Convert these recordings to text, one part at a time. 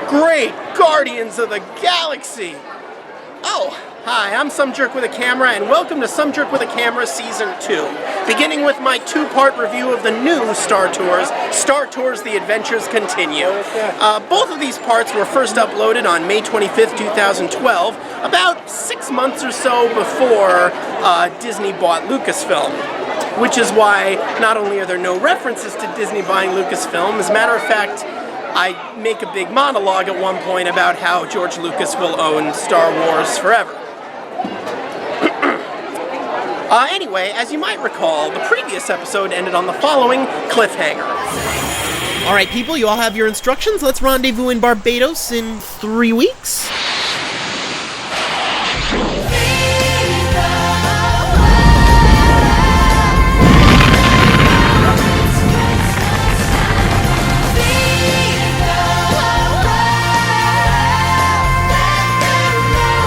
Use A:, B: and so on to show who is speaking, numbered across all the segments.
A: great Guardians of the Galaxy! Oh, hi, I'm Some Jerk with a Camera, and welcome to Some Jerk with a Camera Season 2, beginning with my two-part review of the new Star Tours, Star Tours The Adventures Continue. Both of these parts were first uploaded on May 25th, 2012, about 6 months or so before Disney bought Lucasfilm. Which is why not only are there no references to Disney buying Lucasfilm, as a matter of fact, I make a big monologue at one point about how George Lucas will own Star Wars forever. Anyway, as you might recall, the previous episode ended on the following cliffhanger.
B: Alright people, you all have your instructions. Let's rendezvous in Barbados in 3 weeks.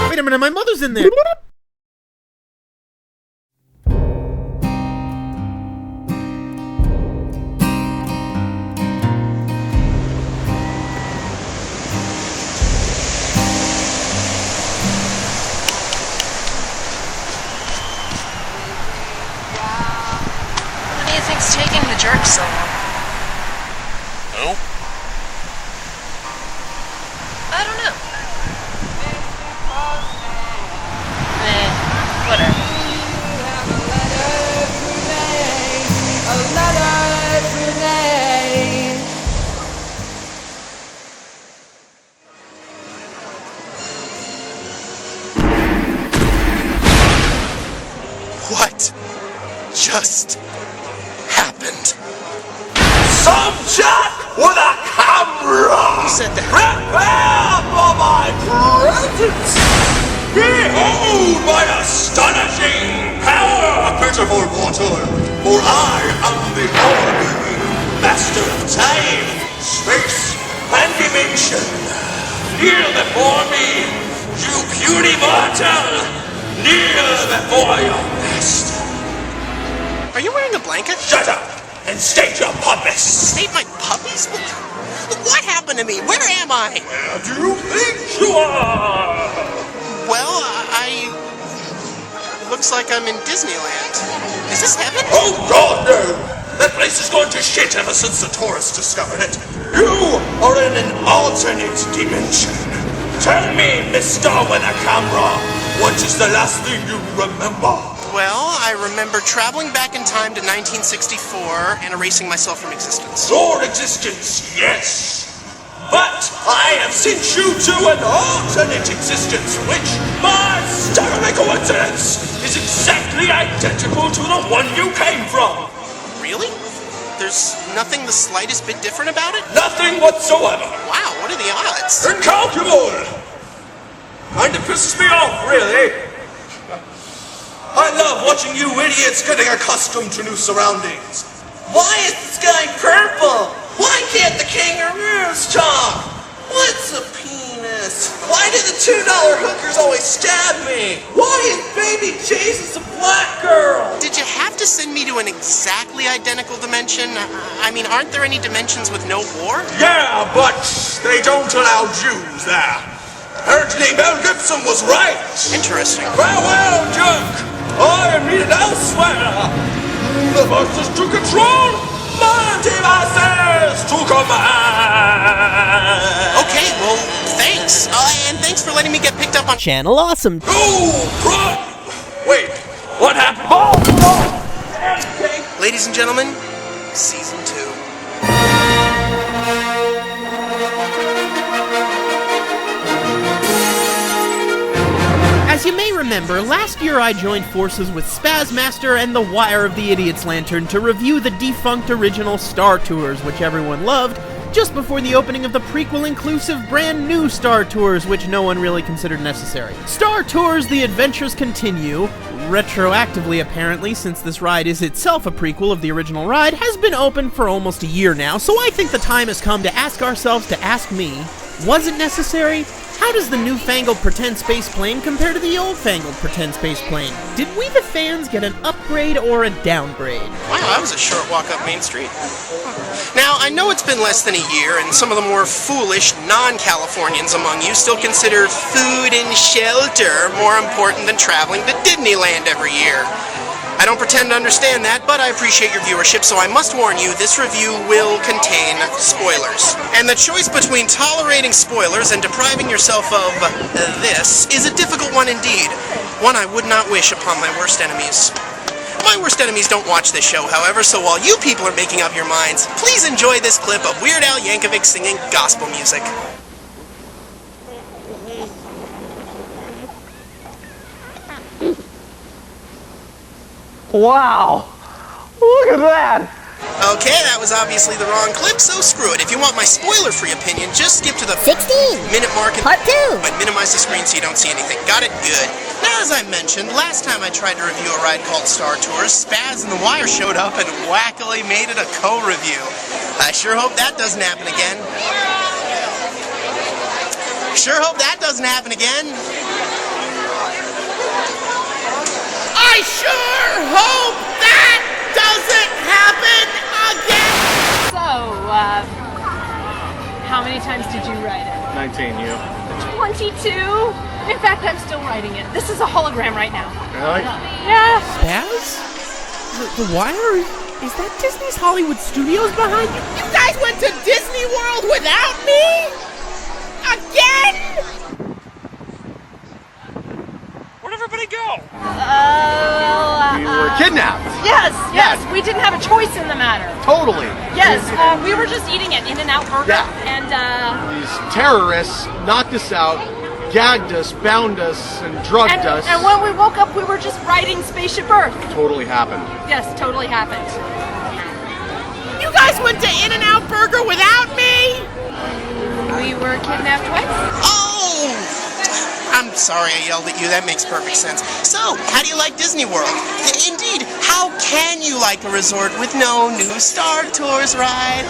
B: Wait a minute, my mother's in there.
C: Taking the jerk so long?
D: Oh?
C: I don't know. Whatever.
D: What just happened? Some Jack with a camera!
B: Who said that?
D: Prepare for my presence! Behold my astonishing power! Pitiful mortal, for I am the all-knowing master of time, space, and dimension. Kneel before me, you puny mortal! Kneel before your master!
A: Are you wearing a blanket?
D: Shut up and state your purpose!
A: State my puppies? What happened to me? Where am I?
D: Where do you think you are?
A: Well, looks like I'm in Disneyland. Is this heaven?
D: Oh God, no! That place is going to shit ever since the tourists discovered it. You are in an alternate dimension. Tell me, Mr. with a camera, what is the last thing you remember?
A: Well, I remember traveling back in time to 1964 and erasing myself from existence.
D: Your existence, yes. But I have sent you to an alternate existence, which, by staggering coincidence, is exactly identical to the one you came from.
A: Really? There's nothing the slightest bit different about it?
D: Nothing whatsoever.
A: Wow, what are the odds?
D: Incalculable! Kinda pisses me off, really. I love watching you idiots getting accustomed to new surroundings. Why is the sky purple? Why can't the kangaroos talk? What's a penis? Why do the $2 hookers always stab me? Why is baby Jesus a black girl?
A: Did you have to send me to an exactly identical dimension? I mean, aren't there any dimensions with no war?
D: Yeah, but they don't allow Jews there. Apparently Mel Gibson was right.
A: Interesting.
D: Farewell, junk. I am needed elsewhere. The first is to control, multiverses to command.
A: Okay, well, thanks. And thanks for letting me get picked up on
B: Channel Awesome.
D: Oh, run! Wait, what happened? Oh! Okay.
A: Ladies and gentlemen, Season 2.
B: As you may remember, last year I joined forces with Spazmaster and the Wire of the Idiot's Lantern to review the defunct original Star Tours, which everyone loved, just before the opening of the prequel-inclusive brand new Star Tours, which no one really considered necessary. Star Tours The Adventures Continue, retroactively apparently, since this ride is itself a prequel of the original ride, has been open for almost a year now, so I think the time has come to ask ourselves, to ask me, was it necessary? How does the newfangled pretend space plane compare to the old-fangled pretend space plane? Did we the fans get an upgrade or a downgrade?
A: Wow, that was a short walk up Main Street. Now, I know it's been less than a year, and some of the more foolish non-Californians among you still consider food and shelter more important than traveling to Disneyland every year. I don't pretend to understand that, but I appreciate your viewership, so I must warn you, this review will contain spoilers. And the choice between tolerating spoilers and depriving yourself of this is a difficult one indeed. One I would not wish upon my worst enemies. My worst enemies don't watch this show, however, so while you people are making up your minds, please enjoy this clip of Weird Al Yankovic singing gospel music.
E: Wow! Look at that!
A: Okay, that was obviously the wrong clip, so screw it. If you want my spoiler-free opinion, just skip to the
F: 16-minute
A: mark and
F: Part 2.
A: and minimize the screen so you don't see anything. Got it? Good. Now, as I mentioned, last time I tried to review a ride called Star Tours, Spaz and The Wire showed up and wackily made it a co-review. I sure hope that doesn't happen again. Sure hope that doesn't happen again. I sure hope that doesn't happen again!
G: So, how many times did you write it?
E: 19, you.
G: 22? In fact, I'm still writing it. This is a hologram right now.
E: Really?
G: Yeah.
B: Spaz? The Wire? Is that Disney's Hollywood Studios behind you? You guys went to Disney World without me? Again?
E: Where'd everybody go?
G: We
E: were kidnapped.
G: Yes. We didn't have a choice in the matter.
E: Totally.
G: Yes, we were just eating an In-N-Out burger.
E: Yeah.
G: And,
E: These terrorists knocked us out, gagged us, bound us, and drugged us.
G: And when we woke up, we were just riding Spaceship Earth.
E: Totally happened.
G: Yes, totally happened.
B: You guys went to In-N-Out Burger without me?
G: We were kidnapped twice.
A: Oh! I'm sorry I yelled at you, that makes perfect sense. So, how do you like Disney World? Indeed, how can you like a resort with no new Star Tours ride?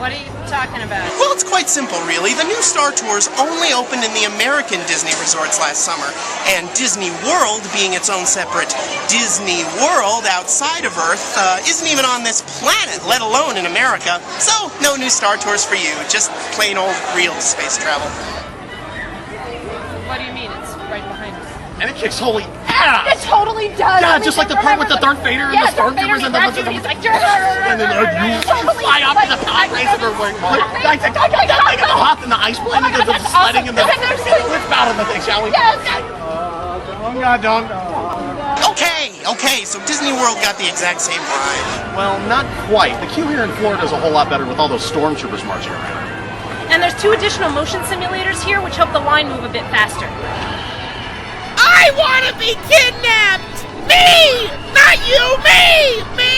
G: What are you talking about?
A: Well, it's quite simple, really. The new Star Tours only opened in the American Disney resorts last summer, and Disney World, being its own separate Disney World outside of Earth, isn't even on this planet, let alone in America. So, no new Star Tours for you, just plain old real space travel.
G: What do you mean? It's right behind us.
E: And it kicks holy ass!
G: It totally does.
E: Yeah, just like the part with the Darth Vader and the Stormtroopers and the...
G: He's like,
E: And then you fly up to the pod race and they're like, I get the hop and the ice plane and the sledding and the... Let's battle the thing, shall we?
G: Yes.
A: Okay, so Disney World got the exact same ride.
E: Well, not quite. The queue here in Florida is a whole lot better with all those stormtroopers marching around.
G: And there's 2 additional motion simulators here, which help the line move a bit faster.
B: I want to be kidnapped! Me! Not you! Me! Me!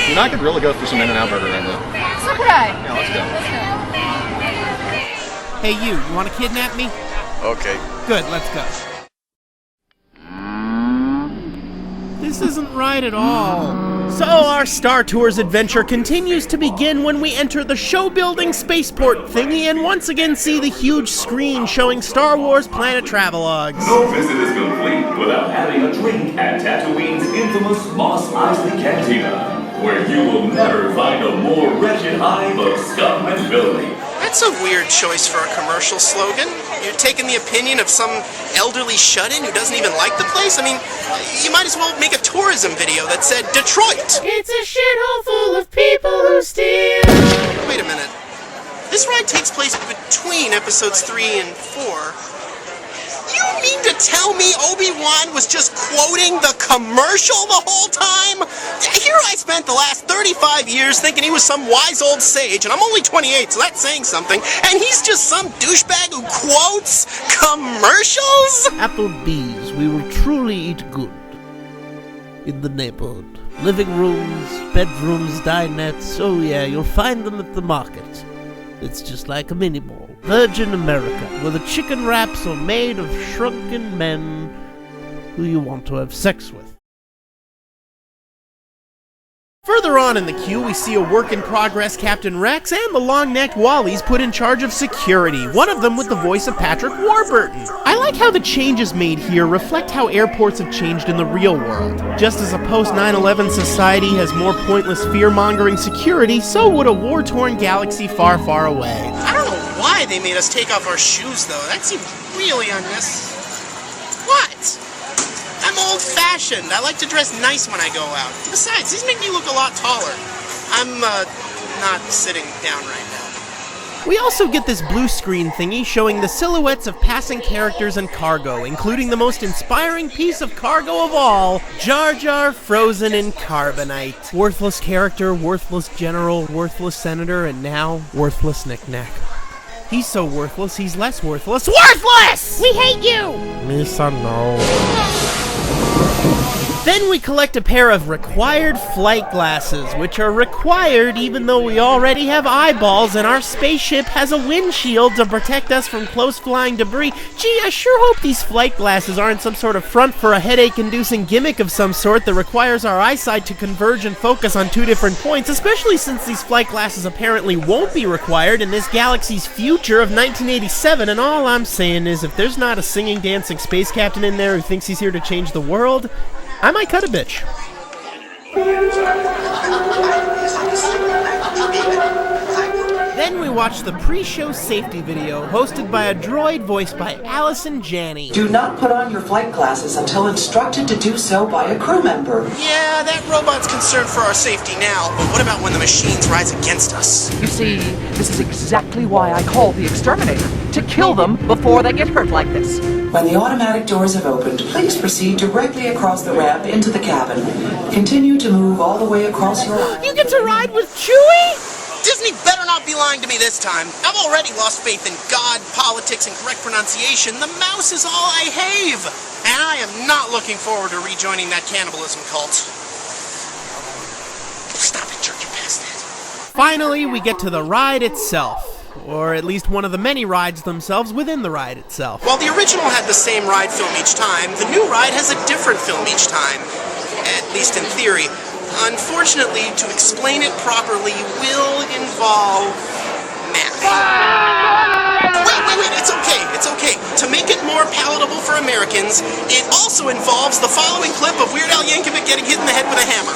E: You know, I could really go through some In-N-Out Burger right now.
G: So could I.
E: Yeah, let's go.
B: Hey you want to kidnap me?
D: Okay.
B: Good, let's go. This isn't right at all. So our Star Tours adventure continues to begin when we enter the show-building spaceport thingy and once again see the huge screen showing Star Wars Planet Travelogues.
H: No visit is complete without having a drink at Tatooine's infamous Mos Eisley Cantina, where you will never find a more wretched hive of scum and villainy.
A: That's a weird choice for a commercial slogan. You're taking the opinion of some elderly shut-in who doesn't even like the place? I mean, you might as well make a tourism video that said Detroit!
B: It's a shithole full of people who steal.
A: Wait a minute. This ride takes place between episodes 3 and 4. You mean to tell me Obi-Wan was just quoting the commercial the whole time? Here I spent the last 35 years thinking he was some wise old sage, and I'm only 28, so that's saying something, and he's just some douchebag who quotes commercials?
I: Applebee's, we will truly eat good. In the neighborhood. Living rooms, bedrooms, dinettes, oh yeah, you'll find them at the market. It's just like a mini mall. Virgin America, where the chicken wraps are made of shrunken men who you want to have sex with.
B: Further on in the queue, we see a work-in-progress Captain Rex and the long-necked Wallies put in charge of security, one of them with the voice of Patrick Warburton. I like how the changes made here reflect how airports have changed in the real world. Just as a post-9/11 society has more pointless fear-mongering security, so would a war-torn galaxy far, far away.
A: I don't know why they made us take off our shoes, though. That seems really unnecessary. What? I'm old-fashioned. I like to dress nice when I go out. Besides, these make me look a lot taller. I'm, not sitting down right now.
B: We also get this blue screen thingy showing the silhouettes of passing characters and cargo, including the most inspiring piece of cargo of all, Jar Jar frozen in carbonite. Worthless character, worthless general, worthless senator, and now, worthless knick-knack. He's so worthless, he's less worthless. WORTHLESS!
G: We hate you!
B: Misa, no. Then we collect a pair of required flight glasses, which are required even though we already have eyeballs and our spaceship has a windshield to protect us from close flying debris. Gee, I sure hope these flight glasses aren't some sort of front for a headache-inducing gimmick of some sort that requires our eyesight to converge and focus on two different points, especially since these flight glasses apparently won't be required in this galaxy's future of 1987, and all I'm saying is if there's not a singing, dancing space captain in there who thinks he's here to change the world, I might cut a bitch. Then we watch the pre-show safety video hosted by a droid voiced by Allison Janney.
F: Do not put on your flight glasses until instructed to do so by a crew member.
A: Yeah, that robot's concerned for our safety now, but what about when the machines rise against us?
J: You see, this is exactly why I called the exterminator, to kill them before they get hurt like this.
F: When the automatic doors have opened, please proceed directly across the ramp into the cabin. Continue to move all the way across your...
B: You get to ride with Chewie?
A: Disney better not be lying to me this time. I've already lost faith in God, politics, and correct pronunciation. The mouse is all I have. And I am not looking forward to rejoining that cannibalism cult. Stop it, jerk, you're past that.
B: Finally, we get to the ride itself. Or at least one of the many rides themselves within the ride itself.
A: While the original had the same ride film each time, the new ride has a different film each time. At least in theory. Unfortunately, to explain it properly will involve math. Wait, it's okay. To make it more palatable for Americans, it also involves the following clip of Weird Al Yankovic getting hit in the head with a hammer.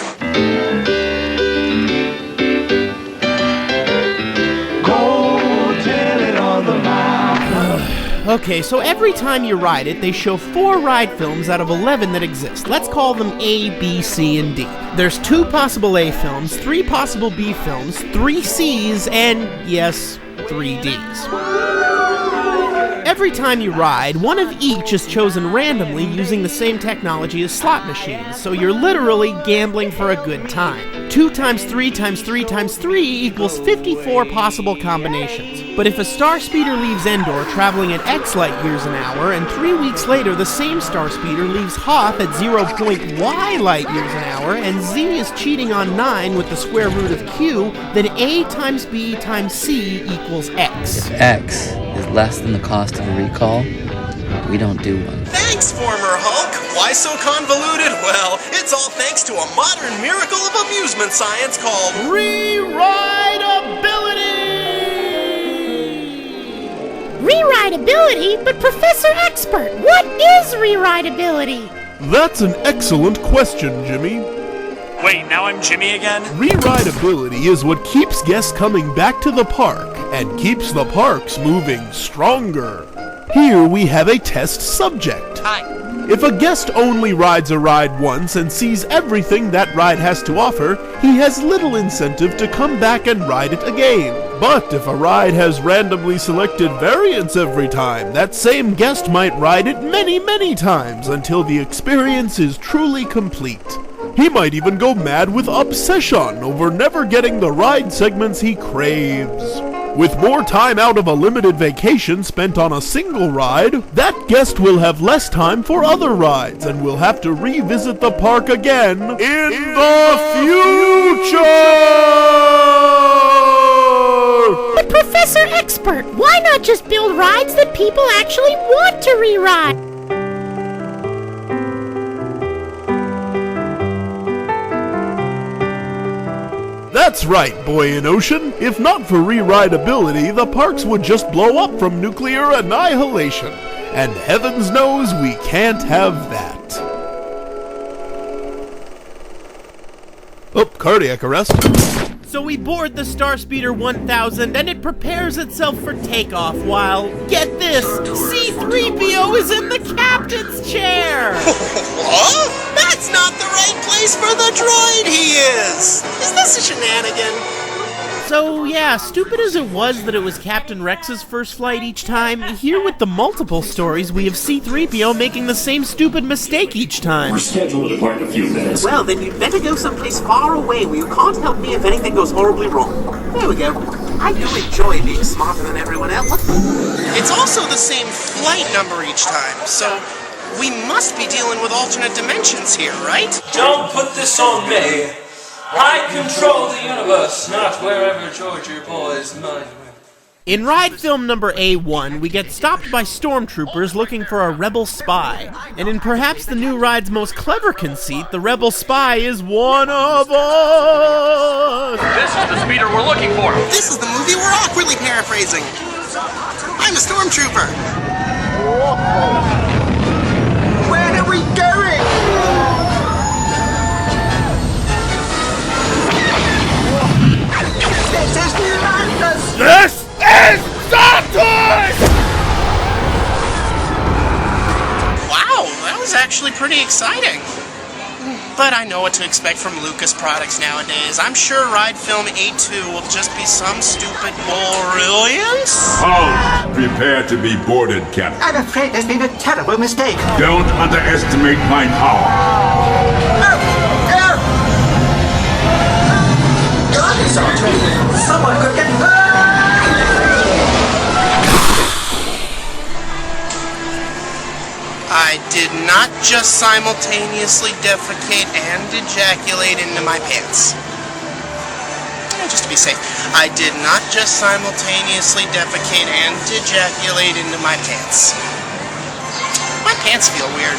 B: Okay, so every time you ride it, they show 4 ride films out of 11 that exist. Let's call them A, B, C, and D. There's 2 possible A films, 3 possible B films, 3 Cs, and, yes, 3 Ds. Every time you ride, one of each is chosen randomly using the same technology as slot machines, so you're literally gambling for a good time. 2 times 3 times 3 times 3 equals 54 possible combinations. But if a star speeder leaves Endor traveling at X light years an hour, and 3 weeks later the same star speeder leaves Hoth at 0.Y light years an hour, and Z is cheating on 9 with the square root of Q, then A times B times C equals X.
K: If X is less than the cost of a recall, we don't do one.
A: Thanks, former Hulk. Why so convoluted? Well, it's all thanks to a modern miracle of amusement science called
B: Rewritability!
G: Rewritability? But Professor Expert, what is rewritability?
L: That's an excellent question, Jimmy.
M: Wait, now I'm Jimmy again?
L: Rewritability is what keeps guests coming back to the park and keeps the parks moving stronger. Here we have a test subject.
J: Hi.
L: If a guest only rides a ride once and sees everything that ride has to offer, he has little incentive to come back and ride it again. But if a ride has randomly selected variants every time, that same guest might ride it many, many times until the experience is truly complete. He might even go mad with obsession over never getting the ride segments he craves. With more time out of a limited vacation spent on a single ride, that guest will have less time for other rides and will have to revisit the park again in the future!
G: But Professor Expert, why not just build rides that people actually want to re-ride?
L: That's right, Boy in Ocean. If not for re-rideability, the parks would just blow up from nuclear annihilation. And heavens knows we can't have that. Oh, cardiac arrest.
B: So we board the Starspeeder 1000 and it prepares itself for takeoff while, get this, C-3PO is in the captain's chair!
A: What? That's not the right place for the droid he is! Is this a shenanigan?
B: So yeah, stupid as it was that it was Captain Rex's first flight each time, here with the multiple stories we have C-3PO making the same stupid mistake each time.
H: We're scheduled to depart in a few minutes.
A: Well, then you'd better go someplace far away where you can't help me if anything goes horribly wrong. There we go. I do enjoy being smarter than everyone else. It's also the same flight number each time, so we must be dealing with alternate dimensions here, right?
N: Don't put this on me. I control the universe, not wherever George your boy's mind went.
B: In ride film number A1, we get stopped by stormtroopers looking for a rebel spy. And in perhaps the new ride's most clever conceit, the rebel spy is one of us!
N: This is the speeder we're looking for.
A: This is the movie we're awkwardly paraphrasing. I'm a stormtrooper. Where are we going? This is madness!
E: This is Star Tours!
A: Wow, that was actually pretty exciting. But I know what to expect from Lucas products nowadays. I'm sure ride film A2 will just be some stupid brilliance.
O: Hold. Prepare to be boarded, Captain.
A: I'm afraid there's been a terrible mistake.
O: Don't underestimate my power.
A: Someone could get hurt! I did not just simultaneously defecate and ejaculate into my pants. Just to be safe, I did not just simultaneously defecate and ejaculate into my pants. My pants feel weird.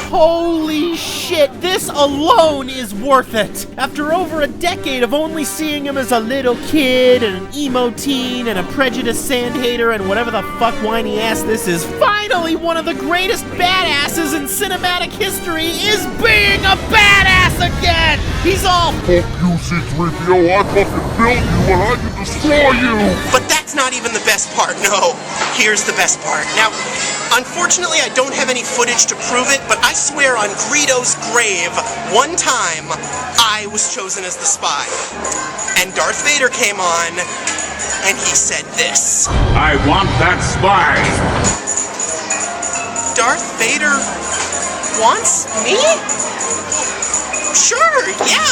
B: Holy shit, this alone is worth it! After over a decade of only seeing him as a little kid, and an emo teen, and a prejudiced sand hater, and whatever the fuck whiny ass this is, finally one of the greatest badasses in cinematic history is being a badass again! He's all,
E: Fuck you, C-3PO, I fucking built you and I can destroy you!
A: But that's not even the best part, no. Here's the best part. Now, unfortunately, I don't have any footage to prove it, but I swear on Greedo's grave, one time, I was chosen as the spy. And Darth Vader came on, and he said this.
O: I want that spy!
A: Darth Vader wants me? Sure, yeah,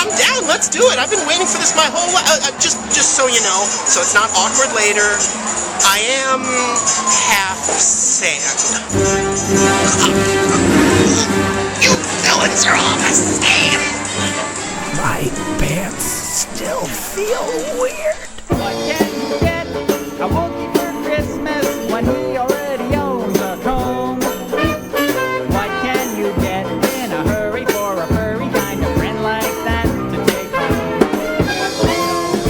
A: I'm down, let's do it. I've been waiting for this my whole life. Just so you know, so it's not awkward later, I am half sand. You villains are all the same.
P: My pants still feel weird.
Q: What can you get a Wookiee for Christmas when he already owns a comb? What can you get in a hurry for a furry kind of friend like that to take home?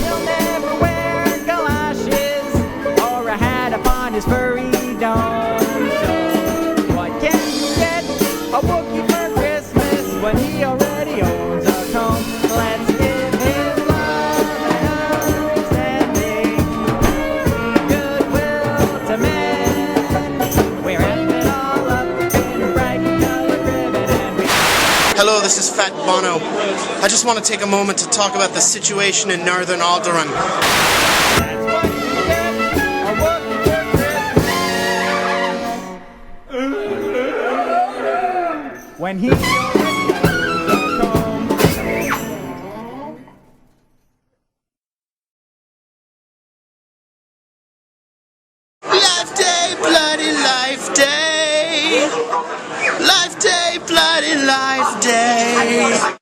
Q: He'll never wear galoshes or a hat upon his furry dome. So what can you get a Wookiee for Christmas when he already owns a comb? Let's give him love and understanding, goodwill to men. We're wrapping it all up in a bright colored ribbon and we...
A: Hello, this is Fat Bono. I just want to take a moment to talk about the situation in Northern Alderaan.
Q: When he
A: Life Day, bloody Life Day. Life Day, bloody Life Day.